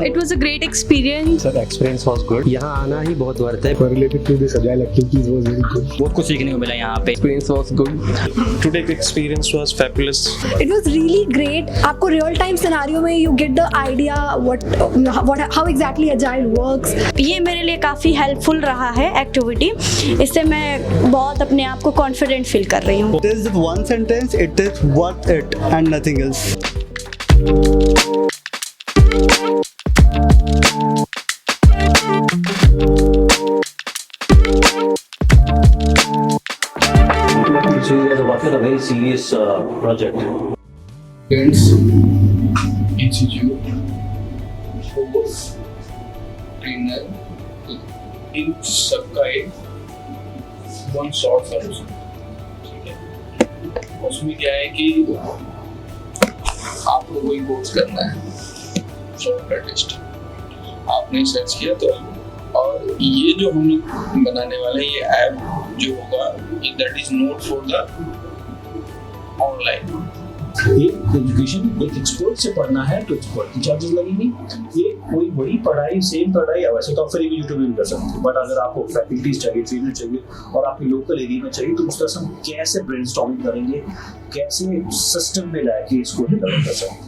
It was a great experience. Sir, experience was good. यहाँ आना ही बहुत वर्थ है. Related to this agile activities was very good. बहुत कुछ सीखने को मिला यहाँ पे. Experience was good. Today's experience was fabulous. It was really great. आपको real time scenario में you get the idea how exactly agile works. ये मेरे लिए काफ़ी हेल्पफुल रहा है एक्टिविटी. इससे मैं बहुत अपने आप को कॉन्फिडेंट फील कर रही हूँ. It is one sentence, it is worth it and nothing else. So you guys are working on a very serious project. Friends, institute, force, trainer, इन सबका एक one short solution. ठीक है. उसमें क्या है कि आपको कोई कोर्स करना है, सॉफ्टवेयर टेस्ट. आपने सर्च किया तो, और ये जो हम लोग बनाने वाले ये ऐप जो होगा, that is note for the online. ये एजुकेशन एक एक्सपर्ट से पढ़ना है तो एक्सपर्ट की चार्जेस लगेंगी. ये कोई वही पढ़ाई सेम पढ़ाई वैसे तो आप फ्री भी यूट्यूब में कर सकते हैं, बट अगर आपको फैकल्टीज चाहिए, ट्रेनर चाहिए और आपके लोकल एरिया में चाहिए तो उस तरह से हम कैसे ब्रेनस्टॉर्मिंग करेंगे, कैसे सिस्टम में लाके इसको डेवलप कर सकते हैं.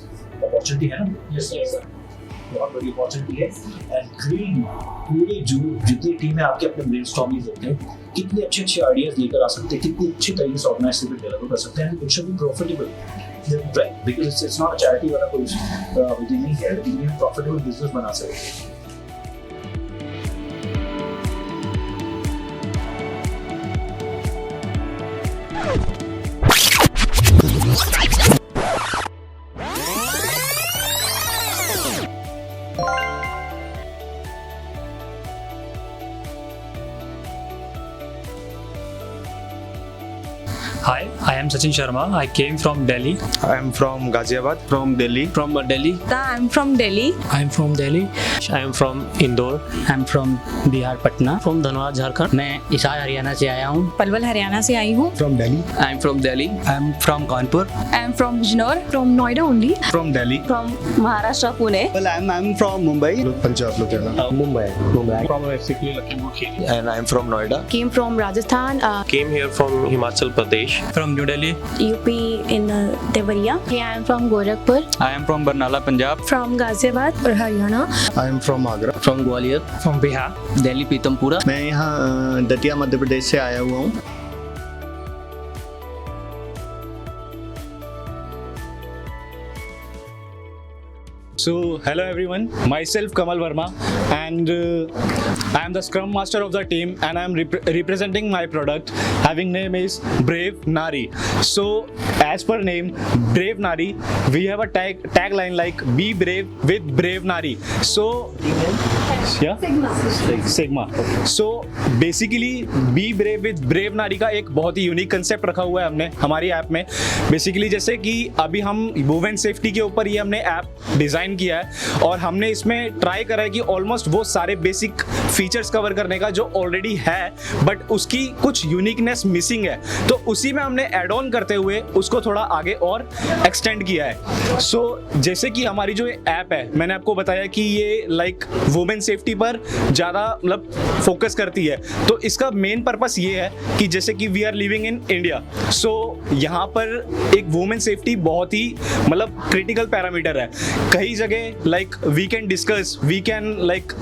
अपॉर्चुनिटी है ना. यस सर, बहुत बड़ी अपॉर्चुनिटी है. एंड पूरे जो जितनी टीम है आपके अपने ब्रेनस्टॉर्मिंग होते हैं, कितने अच्छे अच्छे आइडियाज लेकर आ सकते हैं, कितने अच्छे तरीके से ऑर्गेनाइजेशन डेवलप कर सकते हैं. It should be profitable, right? Because it's not a charity वाला कोई विधि नहीं है, लेकिन ये प्रॉफिटेबल बिजनेस बना सकते हैं. Hi, I am Sachin Sharma. I came from Delhi. I am from Ghaziabad. From Delhi. From Delhi. I'm from Delhi. I am from Delhi. I am from Indore. I am from Bihar, Patna. From Dhanwad, Jharkhand. मैं हिसार हरियाणा से आया हूँ. पलवल हरियाणा से आई हूँ. From Delhi. I am from Delhi. I am from Kanpur. I'm from Bijnor. From Noida only. From Delhi. From Maharashtra, Pune. Well, I'm from Mumbai. Punjab, Ludhiana. Mumbai. From basically Lakhimpur Kheri. And I am from Noida. Came from Rajasthan. Came here from Himachal Pradesh. From New Delhi. UP in Devariya. I am from Gorakhpur. I am from Barnala, Punjab. From Ghaziabad or Haryana. I am from Agra. From Gwalior. From Bihar. Delhi, Pitampura. मैं यहाँ दतिया मध्य प्रदेश से आया हुआ हूँ. So, hello everyone, myself Kamal Verma and I am the Scrum Master of the team and I am representing my product having name is Brave Nari. So, as per name, Brave Nari, we have a tagline like be brave with Brave Nari. So, yeah? Sigma. So, basically be brave with Brave Nari का एक बहुत ही unique concept रखा हुआ है हमने हमारी app में. Basically जैसे कि अभी हम वुमेन सेफ्टी के ऊपर ये हमने ऐप डिज़ाइन किया है और हमने इसमें ट्राई करा है कि ऑलमोस्ट वो सारे बेसिक फीचर्स कवर करने का जो ऑलरेडी है बट उसकी कुछ यूनिकनेस मिसिंग है, तो उसी में हमने ऐड ऑन करते हुए उसको थोड़ा आगे और एक्सटेंड किया है. सो जैसे कि हमारी जो ऐप है, मैंने आपको बताया कि ये लाइक वुमेन सेफ्टी पर ज़्यादा मतलब फोकस करती है, तो इसका मेन पर्पस ये है कि जैसे कि we are living in India, so यहाँ पर एक वुमेन सेफ्टी बहुत ही मतलब क्रिटिकल पैरामीटर है. कई जगह like we can discuss, we can like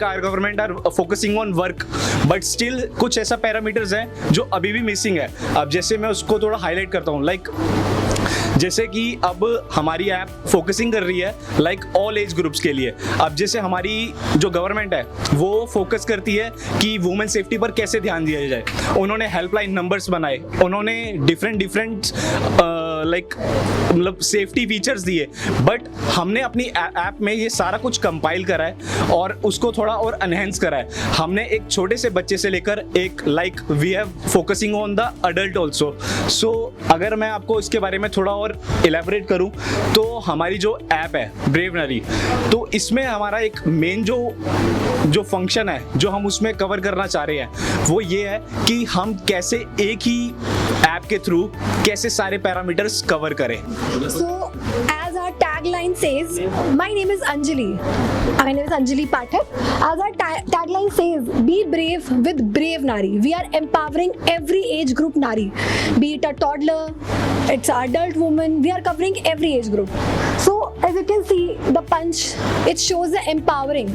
our government are focusing on work, but still कुछ ऐसा पैरामीटर्स हैं जो अभी भी मिसिंग है. अब जैसे मैं उसको थोड़ा हाईलाइट करता हूँ, लाइक जैसे कि अब हमारी ऐप फोकसिंग कर रही है लाइक ऑल एज ग्रुप्स के लिए. अब जैसे हमारी जो गवर्नमेंट है वो फोकस करती है कि वुमेन सेफ्टी पर कैसे ध्यान दिया जाए. उन्होंने हेल्पलाइन नंबर्स बनाए, उन्होंने डिफरेंट लाइक मतलब सेफ्टी फीचर्स दिए, बट हमने अपनी ऐप में ये सारा कुछ कंपाइल करा है और उसको थोड़ा और एनहेंस करा है. हमने एक छोटे से बच्चे से लेकर एक like we have focusing on the adult also. So अगर मैं आपको इसके बारे में थोड़ा और इलेबोरेट करूं तो हमारी जो ऐप है ब्रेव नरी, तो इसमें हमारा एक मेन जो फंक्शन है जो हम उसमें कवर करना चाह रहे हैं वो ये है कि हम कैसे एक ही ऐप के थ्रू कैसे सारे पैरामीटर्स कवर करें. So, as our tag tagline says, my name is Anjali. My name is Anjali Pathak. As our tagline says, be brave with brave Nari. We are empowering every age group Nari. Be it a toddler, it's an adult woman, we are covering every age group. So as you can see, the punch, it shows the empowering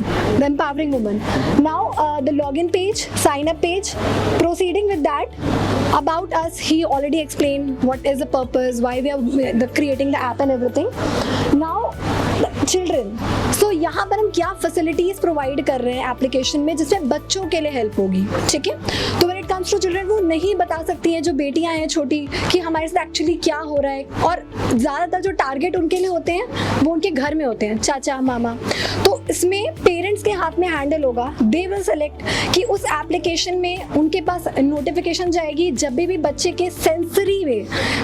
woman. Now the login page, sign up page, proceeding with that, about us, he already explained what is the purpose, why we are creating the app and everything. Now children, so यहाँ पर हम क्या facilities provide कर रहे हैं application में जिसमें बच्चों के लिए हेल्प होगी, ठीक है। तो when it comes to children, वो नहीं बता सकती हैं जो बेटियां हैं छोटी कि हमारे साथ एक्चुअली क्या हो रहा है, और ज़्यादातर जो टारगेट उनके लिए होते हैं वो उनके घर में होते हैं, चाचा मामा। तो इसमें पेरेंट्स के हाथ में हैंडल होगा, दे विल सेलेक्ट कि उस एप्लीकेशन में उनके पास नोटिफिकेशन जाएगी जब भी बच्चे के sensory way,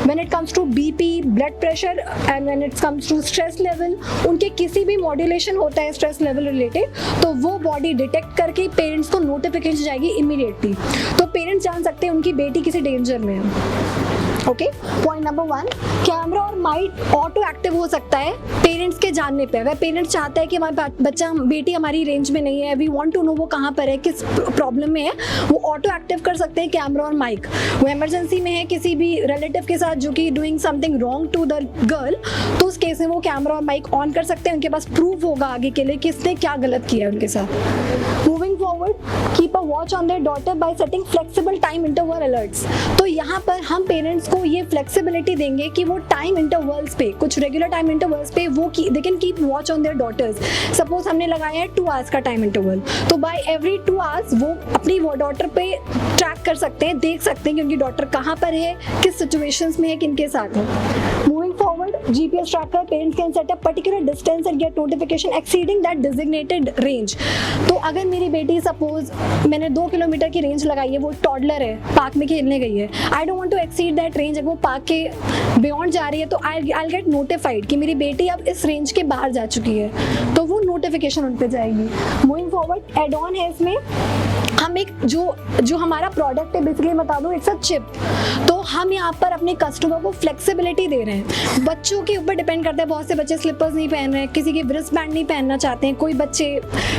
when it comes to BP, blood pressure and when it comes to stress level, उनके किसी भी मॉड्यूलेशन होता है स्ट्रेस लेवल रिलेटेड, तो वो बॉडी डिटेक्ट करके पेरेंट्स को नोटिफिकेशन जाएगी इमीडिएटली। तो पेरेंट्स जान सकते हैं उनकी बेटी किसी डेंजर में है। ओके, पॉइंट नंबर 1, कैमरा और माइक ऑटो एक्टिव हो सकता है पेरेंट्स के जानने पे। अगर पेरेंट्स चाहता है कि हमारा बच्चा, बेटी हमारी रेंज में नहीं है, वी वांट टू नो वो कहाँ पर है, किस प्रॉब्लम में है, वो ऑटो एक्टिव कर सकते हैं कैमरा और माइक। वो इमरजेंसी में है किसी भी रिलेटिव के साथ जो कि doing something wrong to the girl, तो उस केस में वो कैमरा और माइक ऑन कर सकते हैं, उनके पास प्रूफ होगा आगे के लिए किसने क्या गलत किया है उनके साथ। Moving forward, keep a watch on there daughter bye setting flexible time interval alerts. तो यहाँ पर हम पेरेंट्स को ये फ्लेक्सिबिलिटी देंगे कि वो टाइम इंटरवल्स पे, कुछ रेगुलर टाइम इंटरवल्स पे वो they can keep watch on their daughters. Suppose हमने लगाया है 2 आवर्स का टाइम इंटरवल, तो बाय एवरी 2 आवर्स वो अपनी वो डॉटर पे ट्रैक कर सकते हैं, देख सकते हैं कि उनकी डॉटर कहाँ पर है, किस सिचुएशंस में है, किनके साथ है। Moving forward, GPS tracker, parents can set a particular distance and get notification exceeding that designated range. तो अगर मेरी बेटी सपोज मैंने 2 किलोमीटर की रेंज लगाई है, वो टॉडलर है, पार्क में खेलने गई है, I don't want to exceed that range, अगर वो पार्क के बियॉन्ड जा रही है तो आई गेट नोटिफाइड कि मेरी बेटी अब इस रेंज के बाहर जा चुकी है, तो वो नोटिफिकेशन उन पे जाएगी। मूविंग फॉरवर्ड, एड ऑन है इसमें हम एक जो हमारा प्रोडक्ट है, बेसिकली बता दूं, इट्स अ चिप। तो हम यहाँ पर अपने कस्टमर को फ्लेक्सिबिलिटी दे रहे हैं। बच्चों के ऊपर डिपेंड करता है, बहुत से बच्चे स्लीपर्स नहीं पहन रहे हैं, किसी के रिस्ट बैंड नहीं पहनना चाहते हैं, कोई बच्चे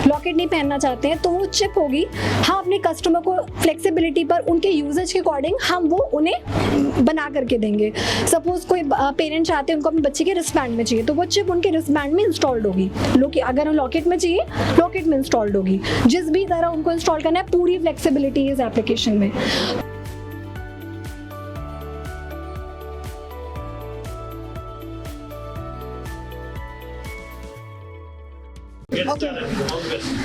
लॉकेट नहीं पहनना चाहते हैं, तो वो चिप होगी। हम अपने कस्टमर को फ्लेक्सिबिलिटी पर उनके यूजेज के अकॉर्डिंग हम वो उन्हें बना करके देंगे। सपोज कोई पेरेंट चाहते हैं उनको अपने बच्चे के रिस्ट बैंड में चाहिए, तो वो चिप उनके रिस्ट बैंड में इंस्टॉल्ड होगी। अगर हम लॉकेट में चाहिए, लॉकेट में इंस्टॉल्ड होगी। जिस भी तरह उनको इंस्टॉल करना है, पूरी फ्लेक्सिबिलिटी इस एप्लीकेशन में।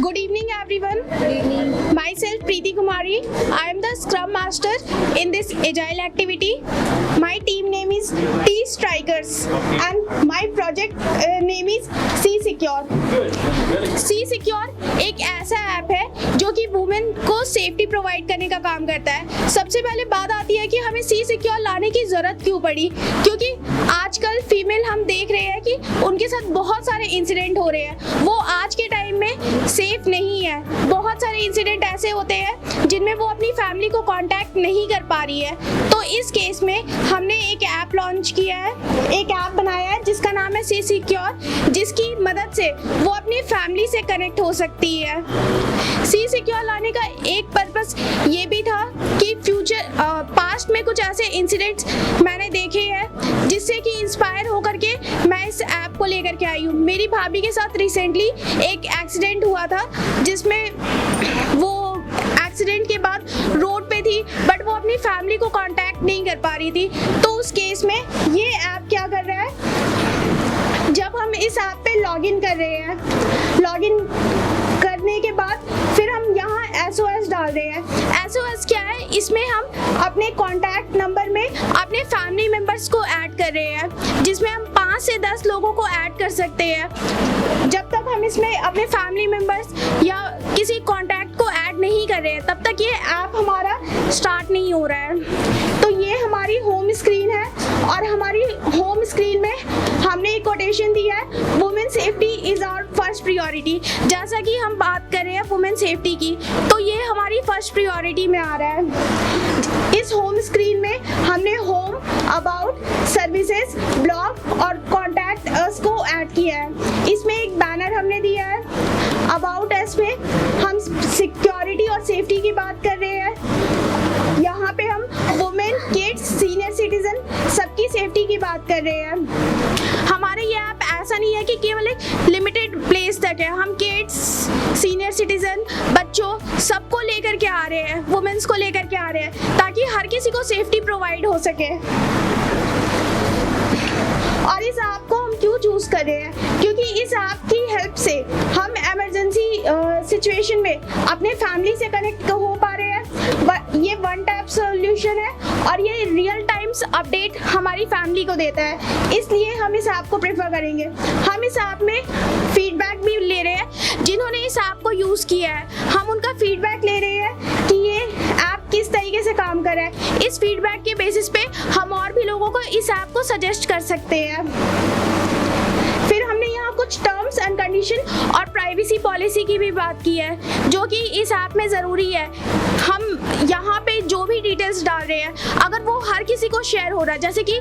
Good evening, everyone. Myself Preeti Kumari. I am the Scrum Master in this agile activity. My team name is T Strikers, and my project name is C Secure. C Secure एक ऐसा app है जो कि women को safety provide करने का काम करता है। सबसे पहले बात आती है कि हमें C Secure लाने की जरूरत क्यों पड़ी, क्योंकि आजकल फीमेल हम देख रहे हैं कि उनके साथ बहुत सारे इंसिडेंट हो रहे हैं, वो आज के टाइम में सेफ नहीं है। बहुत सारे इंसिडेंट ऐसे होते हैं जिनमें वो अपनी फैमिली को कांटेक्ट नहीं कर पा रही है। तो इस केस में हमने एक ऐप लॉन्च किया है, एक ऐप बनाया है जिसका नाम है C Secure, जिसकी मदद से वो अपनी फैमिली से कनेक्ट हो सकती है। C Secure लाने का एक पर्पस ये भी था कि पास्ट में कुछ ऐसे इंसिडेंट्स मैंने देखे हैं जिससे कि इंस्पायर होकर के मैं इस ऐप को लेकर के आई हूँ। मेरी भाभी के साथ रिसेंटली एक एक्सीडेंट हुआ था, जिसमें वो एक्सीडेंट के बाद रोड पे थी, बट वो अपनी फैमिली को कांटेक्ट नहीं कर पा रही थी। तो उस केस में ये ऐप क्या कर रहा है, जब हम इस ऐप पे लॉगिन कर रहे हैं, लॉगिन करने के बाद फिर हम यहाँ SOS डाल रहे हैं। SOS क्या है, इसमें हम अपने कॉन्टैक्ट नंबर में अपने फैमिली मेंबर्स को ऐड कर रहे हैं, जिसमें हम 5 से 10 लोगों को ऐड कर सकते हैं। जब तक हम इसमें अपने फैमिली मेंबर्स या किसी कॉन्टैक्ट को ऐड नहीं कर रहे हैं, तब तक ये ऐप हमारा स्टार्ट नहीं हो रहा है। तो ये हमारी होम स्क्रीन है, और हमारी होम स्क्रीन में हमने एक कोटेशन दिया है, women safety is our first priority. जैसा कि हम बात कर रहे हैं वुमेन सेफ्टी की, तो ये हमारी फर्स्ट प्रायोरिटी में आ रहा है। इस होम स्क्रीन में हमने होम, अबाउट, सर्विसेज, ब्लॉग और कॉन्टैक्ट अस को ऐड किया है। इसमें एक बैनर हमने दिया है। अबाउट अस में हम सिक्योरिटी और सेफ्टी की बात कर रहे हैं। यहाँ पे हम वुमेन, किड्स, सीनियर सिटीजन सबकी सेफ्टी की बात कर रहे हैं। हमारे ये ऐप ऐसा नहीं है कि केवल एक लिमिटेड प्लेस तक है। हम किड्स, सीनियर सिटीजन, बच्चों सबको लेकर के आ रहे हैं, वुमेन्स को लेकर के आ रहे हैं, ताकि हर किसी को सेफ्टी प्रोवाइड हो सके। और इस ऐप को हम क्यों चूज कर रहे हैं? क्योंकि इस ऐप की हेल्प से हम इमरजेंसी सिचुएशन में अपने फैमिली से कनेक्ट हो पा रहे हैं। ये वन टैप सॉल्यूशन है और ये रियल टाइम्स अपडेट हमारी फैमिली को देता है, इसलिए हम इस ऐप को प्रेफर करेंगे। हम इस ऐप में फीडबैक भी ले रहे हैं। जिन्होंने इस ऐप को यूज़ किया है, हम उनका फीडबैक ले रहे हैं कि ये ऐप किस तरीके से काम कर रहा है। इस फीडबैक के बेसिस पे हम और भी लोगों को इस ऐप को सजेस्ट कर सकते हैं। फिर हमने यहाँ कुछ टर्म्स एंड कंडीशन और प्राइवेसी पॉलिसी की भी बात की है, जो कि इस ऐप में ज़रूरी है। हम यहाँ पे जो भी डिटेल्स डाल रहे हैं, अगर वो हर किसी को शेयर हो रहा है, जैसे कि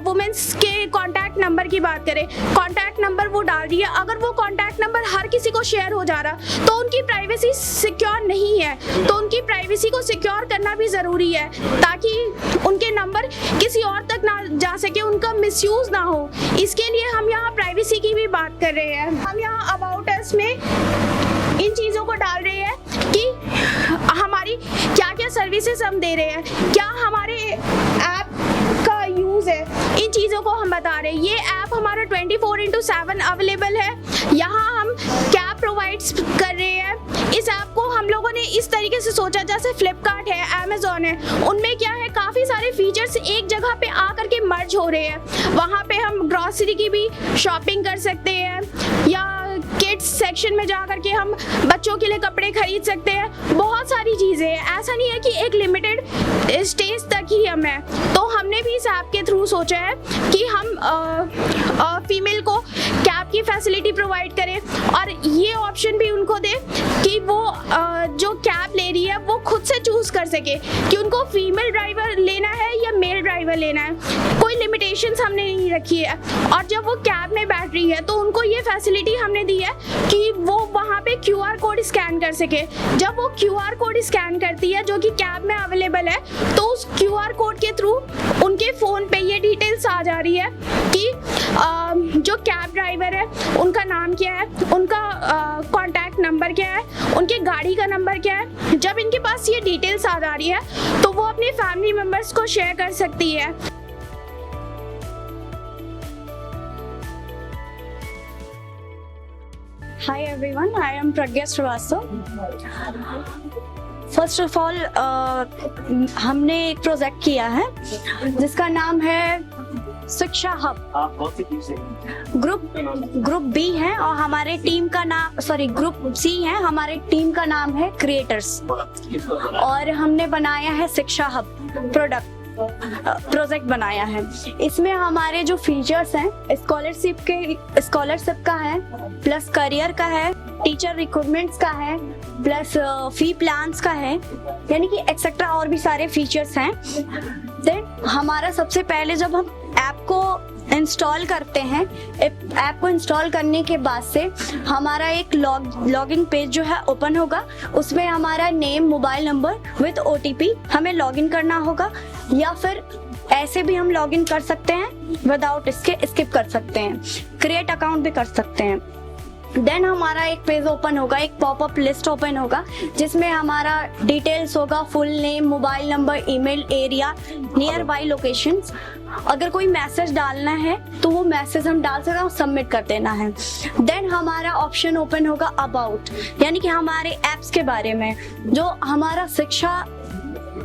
वुमेन्स के कॉन्टैक्ट नंबर की बात करें, कॉन्टैक्ट नंबर वो डाल रही है, अगर वो कॉन्टैक्ट नंबर हर किसी को शेयर हो जा रहा तो उनकी प्राइवेसी सिक्योर नहीं है। तो उनकी प्राइवेसी को सिक्योर करना भी ज़रूरी है, ताकि उनके नंबर किसी और तक ना जा सके, उनका मिसयूज़ ना हो। इसके लिए हम यहाँ प्राइवेसी की भी बात कर रहे हैं। हम यहाँ अबाउट अस में इन चीज़ों को डाल रहे हैं कि हमारी क्या क्या सर्विसेज हम दे रहे हैं, क्या हमारे ऐप का यूज़ है, इन चीज़ों को हम बता रहे हैं। ये ऐप हमारा 24/7 अवेलेबल है। यहाँ हम कैब प्रोवाइड्स कर रहे हैं। इस ऐप को हम लोगों ने इस तरीके से सोचा, जैसे फ्लिपकार्ट है, अमेजोन है, उनमें क्या है, काफ़ी सारे फीचर्स एक जगह पे आकर के मर्ज हो रहे हैं। वहाँ पे हम ग्रॉसरी की भी शॉपिंग कर सकते हैं, या किड्स सेक्शन में जा कर के हम बच्चों के लिए कपड़े खरीद सकते हैं। बहुत सारी चीज़ें हैं, ऐसा नहीं है कि एक लिमिटेड स्टेज तक ही हम हैं। तो हमने भी इस ऐप के थ्रू सोचा है कि हम फीमेल को कैब की फैसिलिटी प्रोवाइड करें, और ये ऑप्शन भी उनको दें कि वो जो कैब ले रही है वो खुद से चूज़ कर सके कि उनको फीमेल ड्राइवर लेना है या मेल ड्राइवर लेना है। कोई लिमिटेशंस हमने नहीं रखी है। और जब वो कैब में बैठ रही है तो उनको ये फैसिलिटी हमने दी है कि वो वहाँ पे QR कोड स्कैन कर सके। जब वो QR कोड स्कैन करती है, जो कि कैब में अवेलेबल है, तो उस QR कोड के थ्रू उनके फ़ोन पे ये डिटेल्स आ जा रही है कि जो कैब ड्राइवर है उनका नाम क्या है, उनका कॉन्टैक्ट नंबर क्या है, उनके गाड़ी का नंबर क्या है। जब इनके पास ये डिटेल्स आ जा रही है तो वो अपने फैमिली मेम्बर्स को शेयर कर सकती है। Hi everyone, I am Pragya Srivastava. First of all हमने एक प्रोजेक्ट किया है जिसका नाम है शिक्षा हब। ग्रुप बी है और हमारे टीम का नाम, ग्रुप सी है, हमारे टीम का नाम है क्रिएटर्स, और हमने बनाया है शिक्षा हब प्रोजेक्ट बनाया है। इसमें हमारे जो फीचर्स हैं स्कॉलरशिप का है, प्लस करियर का है, टीचर रिक्रूटमेंट्स का है, प्लस फी प्लान्स का है, यानी कि एक्सेट्रा और भी सारे फीचर्स हैं। देन हमारा सबसे पहले जब हम ऐप को इंस्टॉल करते हैं, ऐप को इंस्टॉल करने के बाद से हमारा एक लॉगिन पेज जो है ओपन होगा। उसमें हमारा name, mobile number with OTP हमें लॉगिन करना होगा, या फिर ऐसे भी हम लॉगिन कर सकते हैं, विदाउट इसके स्किप कर सकते हैं, क्रिएट अकाउंट भी कर सकते हैं। देन हमारा एक पेज ओपन होगा, एक पॉपअप लिस्ट ओपन होगा जिसमें हमारा डिटेल्स होगा, full name, mobile number, email, area, near by locations. अगर कोई मैसेज डालना है तो वो मैसेज हम डाल सकते हैं और सबमिट कर देना है। देन हमारा ऑप्शन ओपन होगा अबाउट, यानी कि हमारे ऐप्स के बारे में, जो हमारा शिक्षा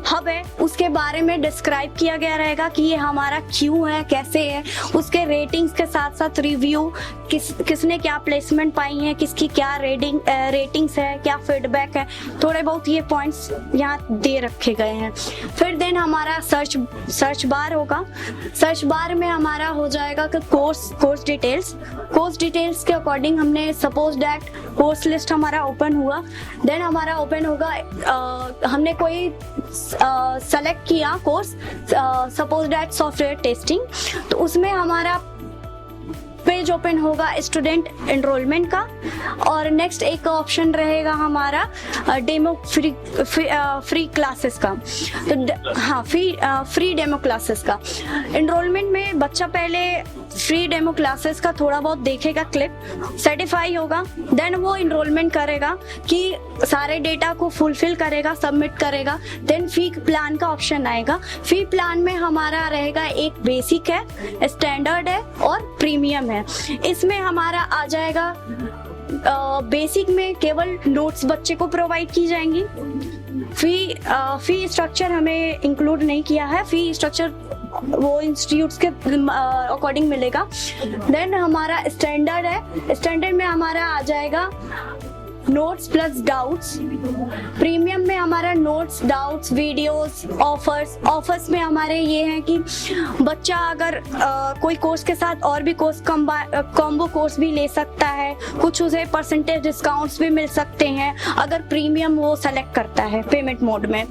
हब है उसके बारे में डिस्क्राइब किया गया रहेगा कि ये हमारा क्यों है, कैसे है, उसके रेटिंग्स के साथ साथ रिव्यू, किसने क्या प्लेसमेंट पाई है, किसकी क्या रेटिंग्स है, क्या फीडबैक है, थोड़े बहुत ये पॉइंट्स यहाँ दे रखे गए हैं। फिर देन हमारा सर्च बार होगा। सर्च बार में हमारा हो जाएगा कि कोर्स डिटेल्स के अकॉर्डिंग हमने सपोज दैट कोर्स लिस्ट हमारा ओपन हुआ, देन हमारा ओपन होगा हमने कोई सेलेक्ट किया course, suppose that software testing, तो उसमें हमारा पेज ओपन होगा स्टूडेंट एनरोलमेंट का, और नेक्स्ट एक ऑप्शन रहेगा हमारा डेमो फ्री क्लासेस का। तो हाँ, फ्री डेमो क्लासेस का। एनरोलमेंट में बच्चा पहले फ्री डेमो क्लासेस का थोड़ा बहुत देखेगा, क्लिप सर्टिफाई होगा, देन वो एनरोलमेंट करेगा कि सारे डेटा को फुलफिल करेगा, सबमिट करेगा, देन फी प्लान का ऑप्शन आएगा। फी प्लान में हमारा रहेगा एक बेसिक है, स्टैंडर्ड है और प्रीमियम है। इसमें हमारा आ जाएगा बेसिक में केवल नोट्स बच्चे को प्रोवाइड की जाएंगी। फी स्ट्रक्चर हमें इंक्लूड नहीं किया है, फी स्ट्रक्चर वो इंस्टीट्यूट्स के अकॉर्डिंग मिलेगा। देन हमारा स्टैंडर्ड है, स्टैंडर्ड में हमारा आ जाएगा नोट्स प्लस डाउट्स। प्रीमियम में हमारा नोट्स, डाउट्स, वीडियोस, ऑफर्स में हमारे ये हैं कि बच्चा अगर कोई कोर्स के साथ और भी कोर्स कॉम्बो कोर्स भी ले सकता है, कुछ उसे परसेंटेज डिस्काउंट्स भी मिल सकते हैं अगर प्रीमियम वो सेलेक्ट करता है पेमेंट मोड में।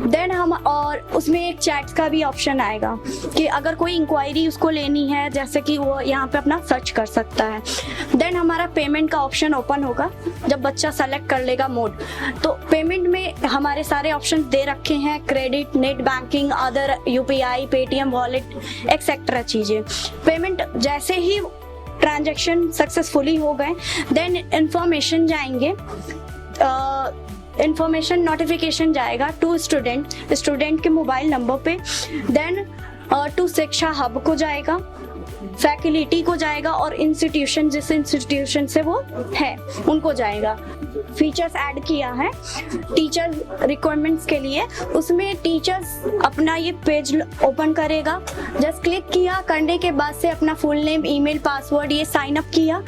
देन हम और उसमें एक चैट्स का भी ऑप्शन आएगा कि अगर कोई इंक्वायरी उसको लेनी है, जैसे कि वो यहाँ पे अपना सर्च कर सकता है। देन हमारा पेमेंट का ऑप्शन ओपन होगा जब बच्चा सेलेक्ट कर लेगा मोड। तो पेमेंट में हमारे सारे ऑप्शन दे रखे हैं, credit, net banking, other UPI, Paytm wallet etcetera चीजें। पेमेंट जैसे ही ट्रांजैक्शन सक्सेसफुली हो गए, देन इंफॉर्मेशन जाएंगे, इंफॉर्मेशन नोटिफिकेशन जाएगा टू स्टूडेंट के मोबाइल नंबर पे, देन टू शिक्षा हब को जाएगा, फैकल्टी को जाएगा और इंस्टीट्यूशन, जिस इंस्टीट्यूशन से वो है उनको जाएगा। फीचर्स ऐड किया है टीचर रिक्वायरमेंट्स के लिए, उसमें टीचर्स अपना ये पेज ओपन करेगा, जस्ट क्लिक किया, करने के बाद से अपना फुल नेम, ईमेल, पासवर्ड ये साइन अप किया,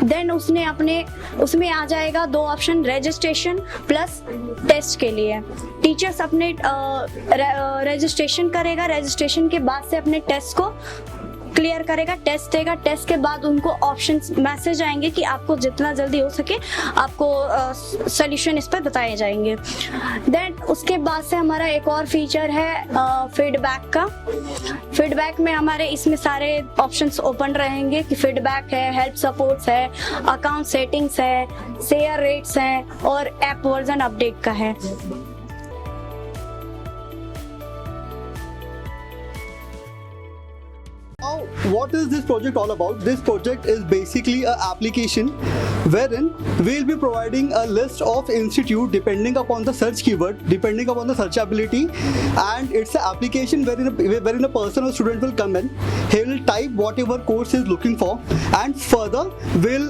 देन उसमें आ जाएगा दो ऑप्शन, रजिस्ट्रेशन प्लस टेस्ट के लिए। टीचर्स अपने रजिस्ट्रेशन करेगा, रजिस्ट्रेशन के बाद से अपने टेस्ट को क्लियर करेगा, टेस्ट देगा, टेस्ट के बाद उनको ऑप्शंस मैसेज आएंगे कि आपको जितना जल्दी हो सके आपको सॉल्यूशन इस पर बताए जाएंगे। देन उसके बाद से हमारा एक और फीचर है फीडबैक का। फीडबैक में हमारे इसमें सारे ऑप्शंस ओपन रहेंगे कि फीडबैक है, हेल्प सपोर्ट्स है, अकाउंट सेटिंग्स है, शेयर रेट्स हैं और ऐप वर्जन अपडेट का है। Now, what is this project all about? This project is basically an application wherein we'll be providing a list of institute depending upon the search keyword, depending upon the searchability, and it's an application wherein a person or student will come in, he will type whatever course he is looking for, and further will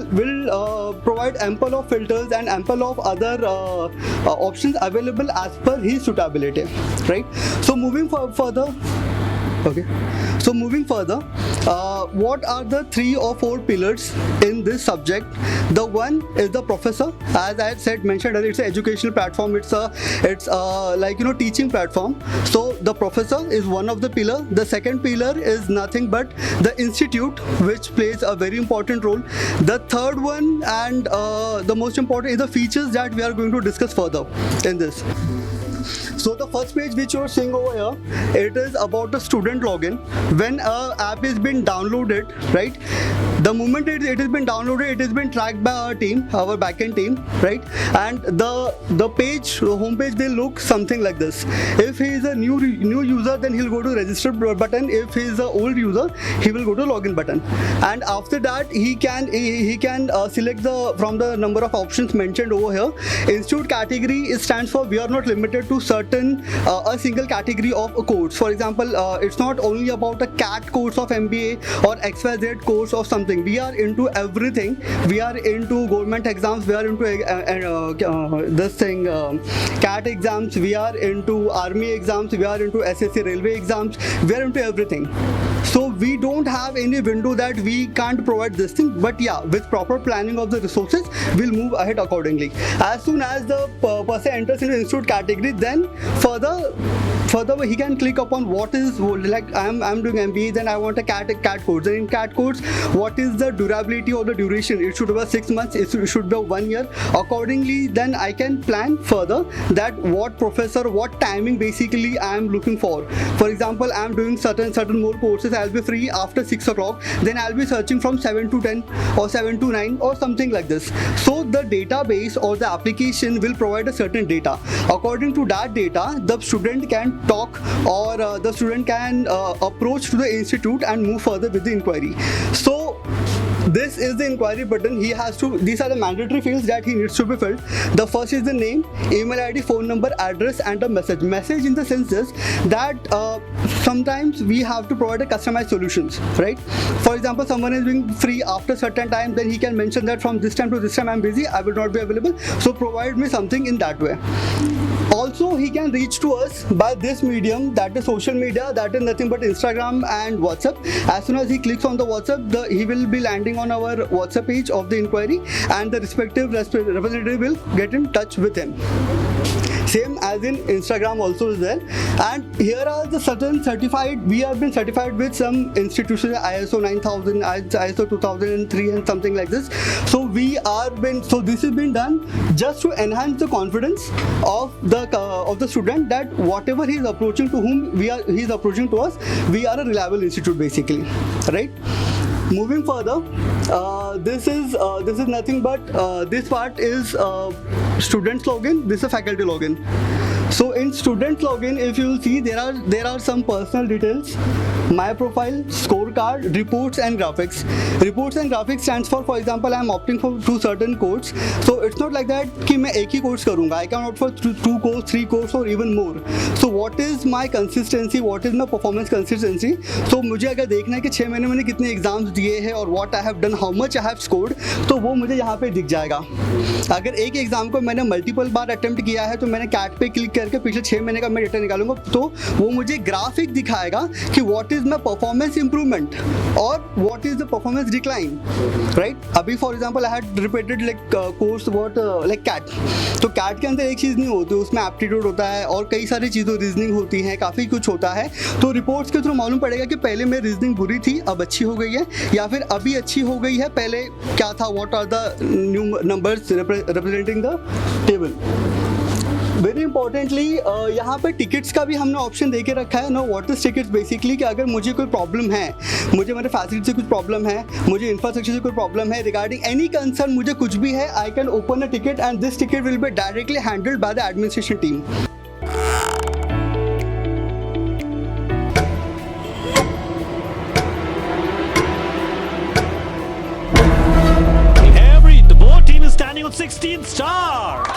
provide ample of filters and ample of other options available as per his suitability, right? So moving further, what are the 3 or 4 pillars in this subject? The one is the professor, as I had mentioned earlier, it's an educational platform, it's like teaching platform. So the professor is one of the pillar. The second pillar is nothing but the institute, which plays a very important role. The third one and the most important is the features that we are going to discuss further in this. So the first page which you are seeing over here, it is about the student login. When an app is been downloaded, right? The moment it has been downloaded, it has been tracked by our team, our backend team, right? And the home page will look something like this. If he is a new user, then he'll go to register button. If he is an old user, he will go to login button. And after that, he can select from the number of options mentioned over here. Institute category stands for we are not limited to a single category of a course. For example, it's not only about a CAT course of MBA or XYZ course of something. something. We are into everything. We are into government exams. We are into this thing, CAT exams. We are into army exams. We are into SSC railway exams. We are into everything. So we don't have any window that we can't provide this thing, but yeah, with proper planning of the resources, we'll move ahead accordingly. As soon as the person enters into institute category, then further he can click upon what is, like I'm doing MBA, then I want a CAT course. And in CAT course, what is the durability or the duration? It should be 6 months, it should be 1 year. Accordingly, then I can plan further that what professor, what timing basically I am looking for. For example, I am doing certain more courses. I'll be free after 6 o'clock, then I'll be searching from 7 to 10 or 7 to 9 or something like this. So the database or the application will provide a certain data. According to that data, the student can talk or the student can approach to the institute and move further with the inquiry. So this is the inquiry button. He has to, these are the mandatory fields that he needs to be filled. The first is the name, email ID, phone number, address, and a message. Message in the sense is that sometimes we have to provide a customized solutions, right? For example, someone is being free after certain time, then he can mention that from this time to this time I'm busy, I will not be available, so provide me something in that way. Also, he can reach to us by this medium, that is social media, that is nothing but Instagram and WhatsApp. As soon as he clicks on the WhatsApp, he will be landing on our WhatsApp page of the inquiry, and the respective representative will get in touch with him. Same as in Instagram also is there. And here are the certain certified, we have been certified with some institutions, ISO 9000, ISO 2003 and something like this. So this has been done just to enhance the confidence of the student that whatever he is approaching to whom he is approaching to us, we are a reliable institute basically, right? Moving further, this is nothing but this part is student's login. This is a faculty login. So in student login, if you will see, there are some personal details, my profile, scorecard, reports and graphics. Reports and graphics stands for example, I am opting for 2 certain codes. So it's not like that कि मैं एक ही course करूँगा. I can opt for 2 courses, 3 courses or even more. So what is my consistency? What is my performance consistency? So मुझे अगर देखना है कि 6 महीने मैंने कितने एग्जाम्स दिए हैं और what I have done, how much I have scored, तो वो मुझे यहाँ पे दिख जाएगा. अगर एक एग्जाम को मैंने मल्टीपल बार अटेम्प्ट किया है तो मैंने कैट पे क्लिक करके पिछले 6 महीने का मैं डेटा निकालूंगा, तो वो मुझे ग्राफिक दिखाएगा कि what is my performance improvement और what is the performance decline, right? अभी for example I had repeated like course what like cat, तो कैट के अंदर एक चीज़ नहीं होती, उसमें एप्टीट्यूड होता है और कई सारी चीज़ें, रीजनिंग होती हैं, काफ़ी कुछ होता है. तो रिपोर्ट्स के थ्रू मालूम पड़ेगा कि पहले मेरी रीजनिंग बुरी थी, अब अच्छी हो गई है, या फिर अभी अच्छी हो गई है, पहले क्या था, what are the new numbers representing the table. Very importantly यहाँ पे टिकट्स का भी हमने ऑप्शन दे के रखा है ना. व्हाट इज टिकट्स बेसिकली कि अगर मुझे कोई प्रॉब्लम है, मुझे मेरे फैसिलिटी से कुछ प्रॉब्लम है, मुझे इंफ्रास्ट्रक्चर से कोई प्रॉब्लम है, रिगार्डिंग एनी कंसर्न मुझे कुछ भी है, I can open a ticket and this ticket will be directly handled by the administration team. The board team is standing with 16 stars.